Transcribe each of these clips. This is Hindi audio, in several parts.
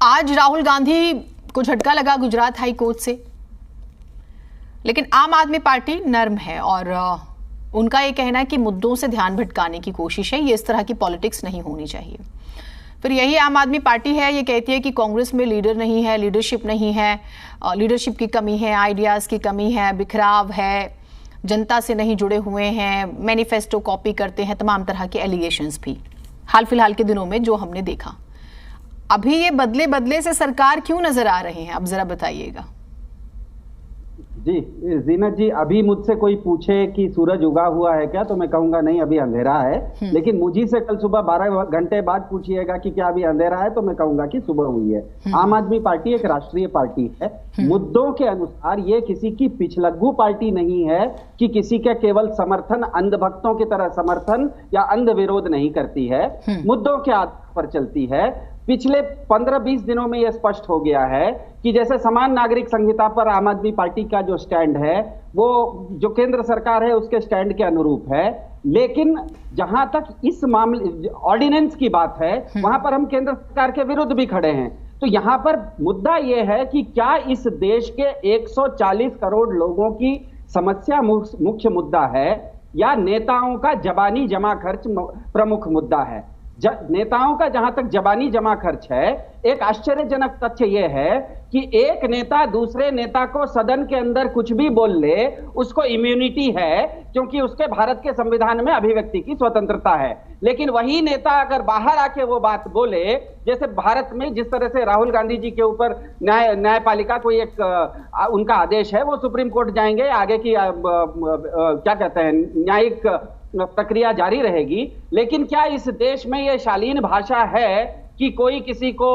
आज राहुल गांधी को झटका लगा गुजरात हाई कोर्ट से, लेकिन आम आदमी पार्टी नर्म है और उनका ये कहना है कि मुद्दों से ध्यान भटकाने की कोशिश है, ये इस तरह की पॉलिटिक्स नहीं होनी चाहिए। फिर यही आम आदमी पार्टी है, ये कहती है कि कांग्रेस में लीडर नहीं है, लीडरशिप नहीं है, लीडरशिप की कमी है, आइडियाज़ की कमी है, बिखराव है, जनता से नहीं जुड़े हुए हैं, मैनिफेस्टो कॉपी करते हैं, तमाम तरह के एलिगेशंस भी हाल फिलहाल के दिनों में जो हमने देखा। अभी ये बदले बदले से सरकार क्यों नजर आ रहे हैं, अब जरा बताइएगा। जी जीनत जी, अभी मुझसे कोई पूछे कि सूरज उगा हुआ है क्या, तो मैं कहूंगा नहीं, अभी अंधेरा है। लेकिन मुझे से कल सुबह 12 घंटे बाद पूछिएगा कि क्या अभी अंधेरा है, तो मैं कहूंगा कि सुबह हुई है। आम आदमी पार्टी एक राष्ट्रीय पार्टी है। मुद्दों के अनुसार ये किसी की पिछलग्गू पार्टी नहीं है कि किसी के केवल समर्थन, अंधभक्तों की तरह समर्थन या अंध विरोध नहीं करती है, मुद्दों के आधार पर चलती है। पिछले 15-20 दिनों में यह स्पष्ट हो गया है कि जैसे समान नागरिक संहिता पर आम आदमी पार्टी का जो स्टैंड है वो जो केंद्र सरकार है उसके स्टैंड के अनुरूप है, लेकिन जहां तक इस मामले ऑर्डिनेंस की बात है वहां पर हम केंद्र सरकार के विरुद्ध भी खड़े हैं। तो यहां पर मुद्दा यह है कि क्या इस देश के 140 करोड़ लोगों की समस्या मुख्य मुद्दा है या नेताओं का जबानी जमा खर्च प्रमुख मुद्दा है। नेताओं का जहां तक जबानी जमा खर्च है, एक आश्चर्यजनक तथ्य यह है कि एक नेता दूसरे नेता को सदन के अंदर कुछ भी बोल ले, उसको इम्यूनिटी है क्योंकि उसके भारत के संविधान में अभिव्यक्ति की स्वतंत्रता है। लेकिन वही नेता अगर बाहर आके वो बात बोले, जैसे भारत में जिस तरह से राहुल गांधी जी के ऊपर न्यायपालिका कोई एक उनका आदेश है, वो सुप्रीम कोर्ट जाएंगे, आगे की क्या कहते हैं न्यायिक प्रक्रिया जारी रहेगी। लेकिन क्या इस देश में यह शालीन भाषा है कि कोई किसी को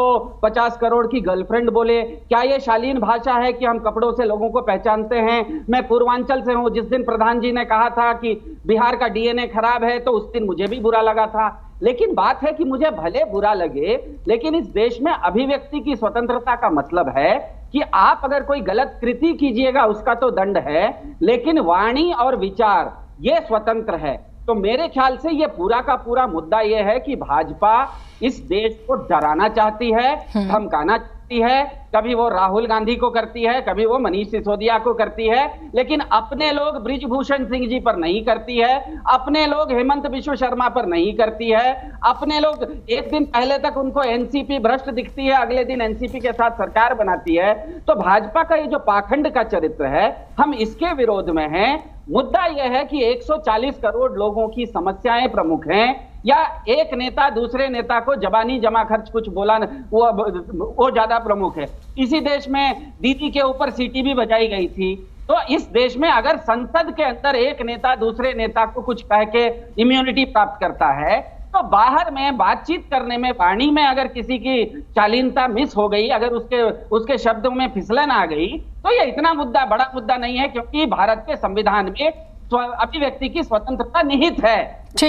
50 करोड़ की गर्लफ्रेंड बोले? क्या यह शालीन भाषा है कि हम कपड़ों से लोगों को पहचानते हैं? मैं पूर्वांचल से हूं, जिस दिन प्रधान जी ने कहा था कि बिहार का डीएनए खराब है, तो उस दिन मुझे भी बुरा लगा था। लेकिन बात है कि मुझे भले बुरा लगे, लेकिन इस देश में अभिव्यक्ति की स्वतंत्रता का मतलब है कि आप अगर कोई गलत कृति कीजिएगा उसका तो दंड है, लेकिन वाणी और विचार ये स्वतंत्र है। तो मेरे ख्याल से ये पूरा का पूरा मुद्दा ये है कि भाजपा इस देश को डराना चाहती है, धमकाना चाहती है। कभी वो राहुल गांधी को करती है, कभी वो मनीष सिसोदिया को करती है, लेकिन अपने लोग बृजभूषण सिंह जी पर नहीं करती है, अपने लोग हेमंत बिश्व शर्मा पर नहीं करती है। अपने लोग एक दिन पहले तक उनको एनसीपी भ्रष्ट दिखती है, अगले दिन एनसीपी के साथ सरकार बनाती है। तो भाजपा का ये जो पाखंड का चरित्र है, हम इसके विरोध में हैं। मुद्दा यह है कि 140 करोड़ लोगों की समस्याएं प्रमुख हैं या एक नेता दूसरे नेता को जबानी जमा खर्च कुछ बोला वो ज्यादा प्रमुख है। इसी देश में दीदी के ऊपर सीटी भी बजाई गई थी। तो इस देश में अगर संसद के अंदर एक नेता दूसरे नेता को कुछ कह के इम्यूनिटी प्राप्त करता है, तो बाहर में बातचीत करने में, वाणी में अगर किसी की शालीनता मिस हो गई, अगर उसके शब्दों में फिसलन आ गई, तो ये इतना मुद्दा बड़ा मुद्दा नहीं है, क्योंकि भारत के संविधान में अभिव्यक्ति की स्वतंत्रता निहित है।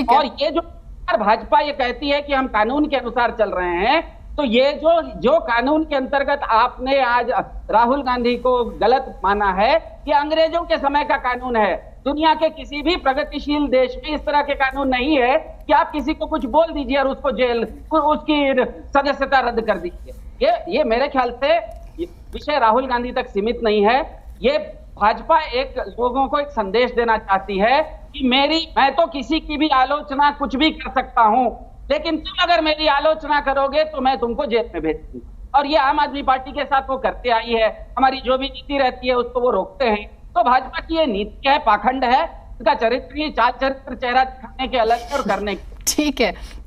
और ये जो भाजपा ये कहती है कि हम कानून के अनुसार चल रहे हैं, तो ये जो कानून के अंतर्गत आपने आज राहुल गांधी को गलत माना है, ये अंग्रेजों के समय का कानून है। दुनिया के किसी भी प्रगतिशील देश में इस तरह के कानून नहीं है कि आप किसी को कुछ बोल दीजिए और उसको जेल, उसकी सदस्यता रद्द कर दीजिए। ये मेरे ख्याल से विषय राहुल गांधी तक सीमित नहीं है। ये भाजपा एक लोगों को एक संदेश देना चाहती है कि मैं तो किसी की भी आलोचना कुछ भी कर सकता हूं, लेकिन तुम अगर मेरी आलोचना करोगे तो मैं तुमको जेल में भेज दूंगा। और ये आम आदमी पार्टी के साथ वो करते आई है। हमारी जो भी नीति रहती है उसको वो रोकते हैं। तो भाजपा की ये नीति है, पाखंड है, इसका चरित्र, चाल चरित्र, चेहरा दिखाने के अलग और करने के। ठीक है।